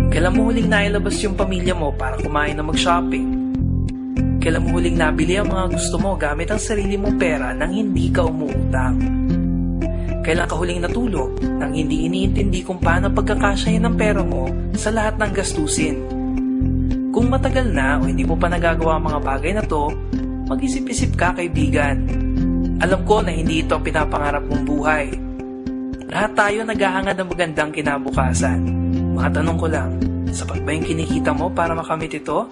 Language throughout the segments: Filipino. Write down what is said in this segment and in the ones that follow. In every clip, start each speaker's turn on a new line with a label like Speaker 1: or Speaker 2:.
Speaker 1: Kailan mo huling nailabas yung pamilya mo para kumain na mag-shopping? Kailan mo huling nabili ang mga gusto mo gamit ang sarili mong pera nang hindi ka umuutang? Kailan ka huling natulog nang hindi iniintindi kung paano pagkakasyahin ng pera mo sa lahat ng gastusin? Kung matagal na o hindi mo pa nagagawa ang mga bagay na to, mag-isip-isip ka, kaibigan. Alam ko na hindi ito ang pinapangarap mong buhay. Lahat tayo naghahangad ng magandang kinabukasan. Matanong ko lang, sapat ba yung kinikita mo para makamit ito?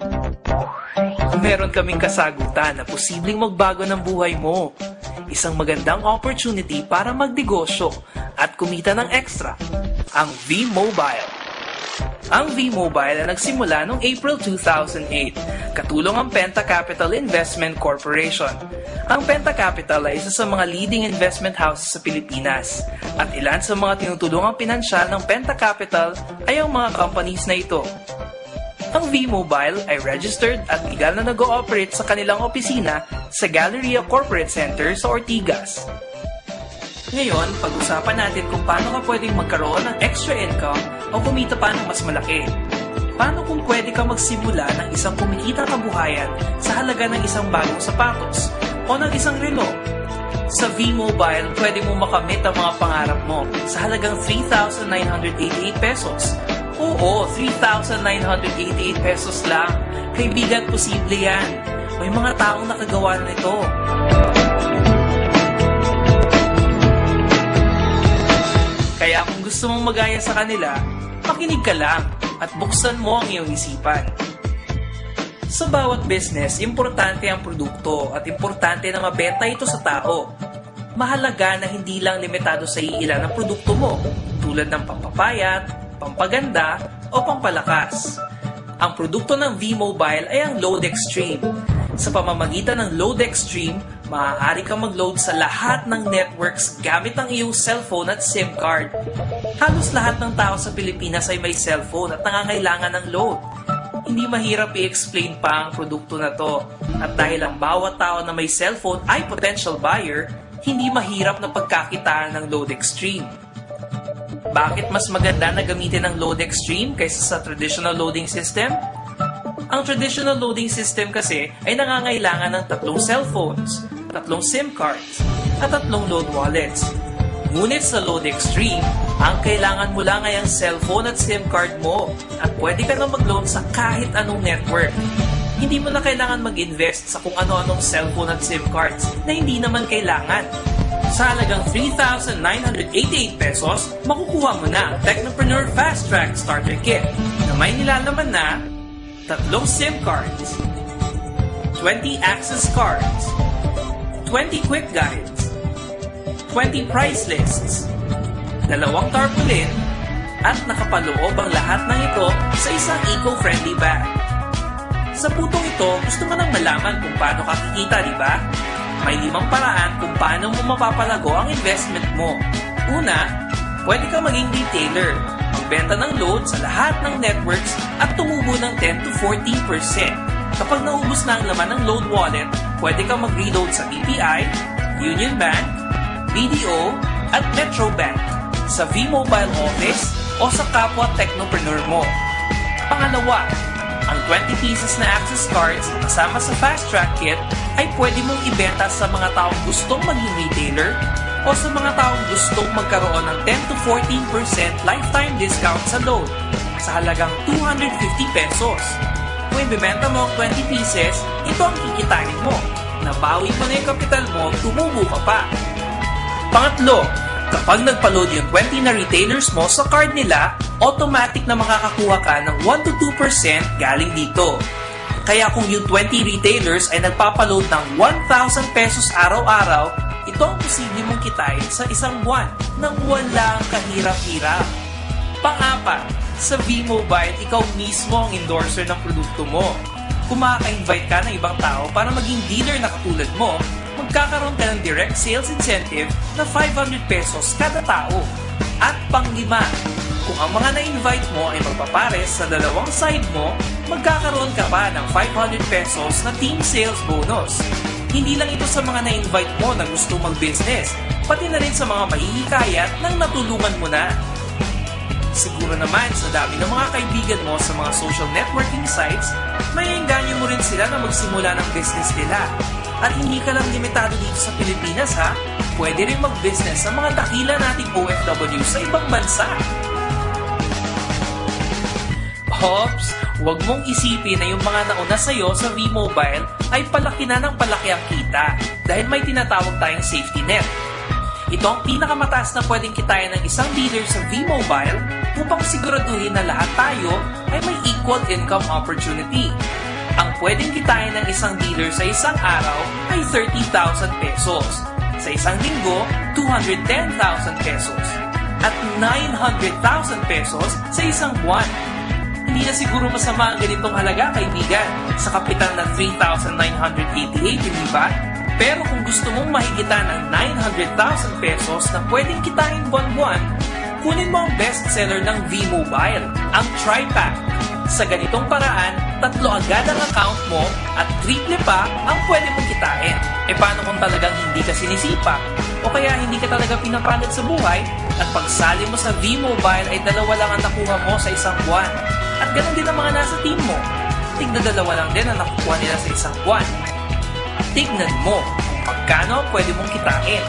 Speaker 1: Meron kaming kasagutan na posibleng magbago ng buhay mo. Isang magandang opportunity para magnegosyo at kumita ng extra. Ang V-Mobile. Ang V-Mobile ay nagsimula noong April 2008, katulong ang Penta Capital Investment Corporation. Ang Penta Capital ay isa sa mga leading investment houses sa Pilipinas at ilan sa mga tinutulungang pinansyal ng Penta Capital ay ang mga companies na ito. Ang V-Mobile ay registered at legal na nag-ooperate sa kanilang opisina sa Galleria Corporate Center sa Ortigas. Ngayon, pag-usapan natin kung paano ka pwedeng magkaroon ng extra income o kumita pa ng mas malaki. Paano kung pwede ka magsimula ng isang kumikita kabuhayan sa halaga ng isang bagong sapatos o ng isang relo? Sa V-Mobile, pwede mo makamit ang mga pangarap mo sa halagang 3,988 pesos. Oo, 3,988 pesos lang. Kaibigan, posible yan. May mga taong nakagawa na nito. Kaya kung gusto mong magaya sa kanila, makinig ka lang at buksan mo ang iyong isipan. Sa bawat business, importante ang produkto at importante na mabenta ito sa tao. Mahalaga na hindi lang limitado sa iilan ang produkto mo, tulad ng pampapayat, pampaganda, o pampalakas. Ang produkto ng V-Mobile ay ang Load Extreme. Sa pamamagitan ng Load Extreme, maaari kang mag-load sa lahat ng networks gamit ang iyong cellphone at SIM card. Halos lahat ng tao sa Pilipinas ay may cellphone at nangangailangan ng load. Hindi mahirap i-explain pa ang produkto na to. At dahil ang bawat tao na may cellphone ay potential buyer, hindi mahirap na pagkakitaan ng Load Extreme. Bakit mas maganda na gamitin ang Load Extreme kaysa sa traditional loading system? Ang traditional loading system kasi ay nangangailangan ng 3 cellphones, 3 SIM cards, at 3 load wallets. Ngunit sa Load Extreme, ang kailangan mo lang ay ang cellphone at SIM card mo at pwede ka na mag-load sa kahit anong network. Hindi mo na kailangan mag-invest sa kung ano-anong cellphone at SIM cards na hindi naman kailangan. Sa halagang 3,988 pesos, makukuha mo na ang Technopreneur Fast Track Starter Kit na may nilalaman na 3 SIM cards, 20 access cards, 20 quick guides, 20 price lists, 2 tarpaulin, at nakapaloob ang lahat ng ito sa isang eco-friendly bag. Sa putong ito, gusto mo nang malaman kung paano ka kikita, di ba? May 5 paraan kung paano mo mapapalago ang investment mo. Una, pwede ka maging retailer. Magbenta ng load sa lahat ng networks at tumubo ng 10 to 14%. Kapag naubos na ang laman ng load wallet, pwede kang mag-reload sa BPI, Union Bank, BDO, at Metro Bank, sa V-Mobile office o sa kapwa technopreneur mo. Pangalawa, ang 20 pieces na access cards kasama sa Fast Track Kit ay pwede mong ibenta sa mga taong gustong maging retailer o sa mga taong gustong magkaroon ng 10 to 14% lifetime discount sa load sa halagang 250 pesos. Kung ibibenta mo ang 20 pieces, ito ang kikitain mo. Nabawi mo na yung kapital mo, tumubo ka pa. Pangatlo, kapag nagpa-load yung 20 na retailers mo sa card nila, automatic na makakakuha ka ng 1 to 2% galing dito. Kaya kung yung 20 retailers ay nagpapaload ng 1,000 pesos araw-araw, ito ang posible mong kitain sa isang buwan nang walang kahirap-hirap. Pang-apat, sa V-Mobile, ikaw mismo ang endorser ng produkto mo. Kung makaka-invite ka ng ibang tao para maging dealer na katulad mo, magkakaroon ka ng direct sales incentive na 500 pesos kada tao. At pang-5, kung ang mga na-invite mo ay magpapares sa dalawang side mo, magkakaroon ka pa ng 500 pesos na team sales bonus. Hindi lang ito sa mga na-invite mo na gusto mag-business, pati na rin sa mga mahihikayat nang natulungan mo na. Siguro naman sa dami ng mga kaibigan mo sa mga social networking sites, maiengganyo mo rin sila na magsimula ng business nila. At hindi ka lang limitado dito sa Pilipinas ha, pwede rin mag-business sa mga dakila nating OFW sa ibang bansa. Hops, huwag mong isipin na yung mga nauna sa'yo sa V-Mobile ay palaki na ng palaki ang kita dahil may tinatawag tayong safety net. Ito ang pinakamataas na pwedeng kitain ng isang dealer sa V-Mobile upang siguraduhin na lahat tayo ay may equal income opportunity. Ang pwedeng kitain ng isang dealer sa isang araw ay 30,000 pesos. Sa isang linggo, 210,000 pesos. At 900,000 pesos sa isang buwan. Hindi na siguro masama ang ganitong halaga, kaibigan, sa kapital na 3,988, hindi ba? Pero kung gusto mong mahigitan ng 900,000 pesos na pwedeng kitain buwan-buwan, kunin mo ang best seller ng V-Mobile, ang TriPack. Sa ganitong paraan, 3 agad ang account mo at 3 pa ang pwede mong kitain. E paano kung talagang hindi ka sinisipa? O kaya hindi ka talaga pinapalad sa buhay at pagsali mo sa V-Mobile ay 2 lang ang nakuha mo sa isang buwan. At ganun din ang mga nasa team mo. Tigna 2 lang din ang nakukuha nila sa isang buwan. Tignan mo kung magkano pwede mong kitain.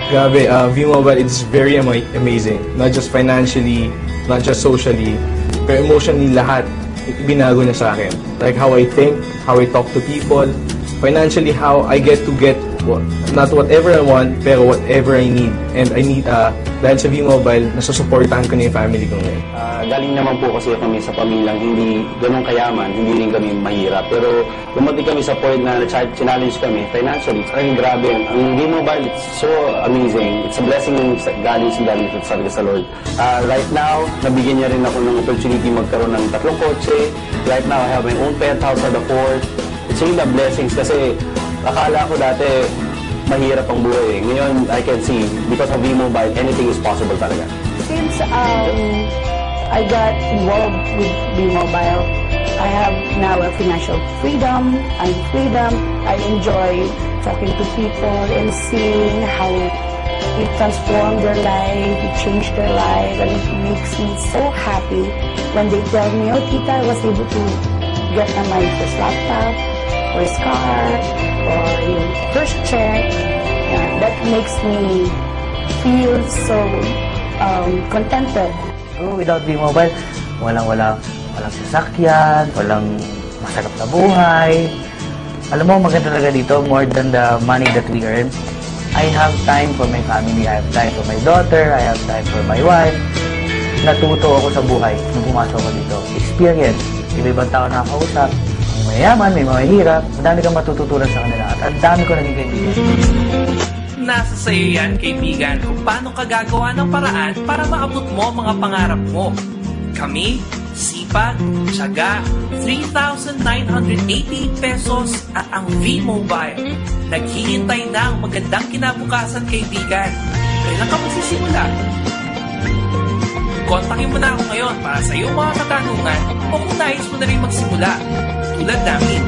Speaker 2: Grabe, V-Mobile is very amazing. Not just financially, not just socially, pero emotionally lahat binago niya sa akin. Like how I think, how I talk to people, financially how I get not whatever I want, pero whatever I need. And I need, dahil sa V-Mobile, nasusuportahan ko na yung family ko ngayon.
Speaker 3: Galing naman po kasi kami sa pamilyang hindi ganun kayaman, hindi rin kami mahirap. Pero dumating kami sa point na challenge kami financially. Ay, grabe. Ang V-Mobile, it's so amazing. It's a blessing galing sa Lord. Right now, nabigyan niya rin ako ng opportunity magkaroon ng 3 kotse. Right now, I have my own penthouse at the port. It's really a blessings kasi akala ko dati mahirap ang buhay. Ngayon, I can see, because of V-Mobile, anything is possible talaga.
Speaker 4: Since I got involved with V-Mobile, I have now a financial freedom. I enjoy talking to people and seeing how it transformed their life, it changed their life, and it makes me so happy when they tell me, oh, Tita, I was able to get my first laptop, first car, or yung first check. And that makes me feel so contented.
Speaker 5: Without V-Mobile, walang sasakyan, walang masarap na buhay. Alam mo, maganda talaga dito, more than the money that we earn. I have time for my family, I have time for my daughter, I have time for my wife. Natuto ako sa buhay nung pumasok ako dito. Experience. Iba-ibang tao nakakausap. May mayaman, may mahihirap. Madami kang matututunan sa kanila. At ang dami ko naging kaibigan.
Speaker 1: Nasa sayo yan, kaibigan, kung paano ka gagawa ng paraan para maabot mo ang mga pangarap mo. Kami, sipag, tiyaga, 3,988 pesos at ang V-Mobile. Naghihintay na ang magandang kinabukasan, kaibigan. Kailan ka magsisimula? Kontakin mo na ako ngayon para sa iyong mga katanungan o kung nais mo na rin magsimula. Tulad namin.